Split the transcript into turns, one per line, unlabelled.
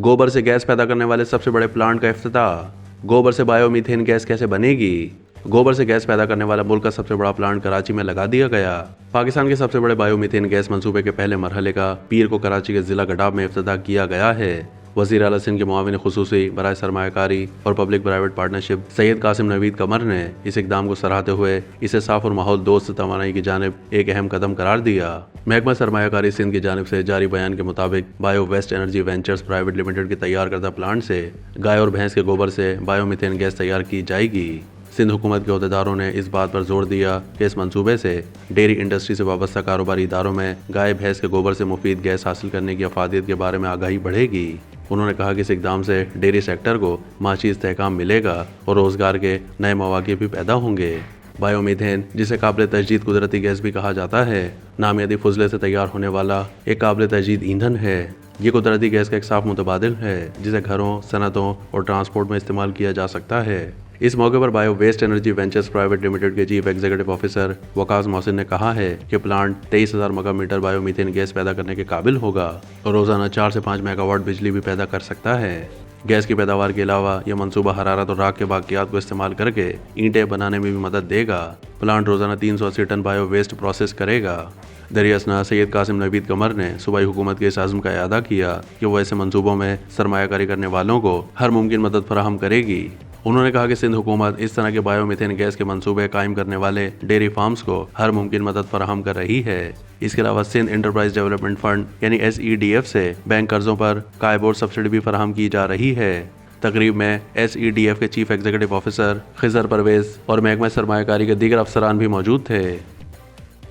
गोबर से गैस पैदा करने वाले सबसे बड़े प्लांट का इफ्तिताह। गोबर से बायोमीथेन गैस कैसे बनेगी? गोबर से गैस पैदा करने वाला मुल्क का सबसे बड़ा प्लांट कराची में लगा दिया गया। पाकिस्तान के सबसे बड़े बायोमीथेन गैस मंसूबे के पहले मरहले का पीर को कराची के जिला गडाब में इफ्तिताह किया गया है। वज़ीर आला सिंध के मुआविन खुसूसी बराए सरमायाकारी और public private partnership Syed Qasim Naveed Qamar ने इस इक़दाम को सराहते हुए इसे साफ और माहौल दोस्त तवानाई की जानिब एक अहम कदम करार दिया। महकमा सरमायाकारी सिंध की जानिब से जारी बयान के मुताबिक bio waste energy ventures private limited के तैयार करदा प्लांट से गाय और भैंस के गोबर से बायोमीथेन गैस तैयार की जाएगी। सिंध हुकूमत के अहदेदारों ने इस बात पर जोर दिया कि इस मंसूबे से डेयरी इंडस्ट्री से वाबस्ता कारोबारी इदारों में गाय भैंस के गोबर से मुफीद गैस हासिल करने की अफादियत के बारे में आगाही बढ़ेगी। उन्होंने कहा कि इस इक़दाम से डेयरी सेक्टर को माशी इस्तेहकाम मिलेगा और रोजगार के नए मौके भी पैदा होंगे। बायोमीथेन, जिसे काबिल तजदीद कुदरती गैस भी कहा जाता है, नामियाती फुजले से तैयार होने वाला एक काबिल तजदीद ईंधन है। ये कुदरती गैस का एक साफ मुतबादिल है जिसे घरों, सनतों और ट्रांसपोर्ट में इस्तेमाल किया जा सकता है। इस मौके पर bio waste energy ventures private limited के chief executive officer Waqas Mohsin ने कहा है कि plant 23,000 mega meter biomethane gas पैदा करने के काबिल होगा और रोजाना 4 से 5 मेगावाट बिजली भी पैदा कर सकता है। गैस की पैदावार के अलावा यह मंसूबा हरारत और राख के बाकियात को इस्तेमाल करके ईंटें बनाने में भी मदद देगा। प्लांट रोजाना 380 टन बायो वेस्ट प्रोसेस करेगा। दरियासना सैयद कासिम नवीद कमर ने सूबाई हुकूमत के इस आज़म का अदा किया कि वो ऐसे मंसूबों में सरमायाकारी करने वालों को हर मुमकिन मदद फराहम करेगी। उन्होंने कहा कि सिंध हुकूमत इस तरह के बायोमीथेन गैस के मंसूबे कायम करने वाले डेयरी फार्म्स को हर मुमकिन मदद फराहम कर रही है। इसके अलावा सिंध एंटरप्राइज डेवलपमेंट फंड यानी SEDF से बैंक कर्जों पर कायबोर्ड सब्सिडी भी फराहम की जा रही है। तकरीब में SEDF के chief executive officer Khizar Parvez और महकमा सरमायाकारी के दीगर अफसरान भी मौजूद थे।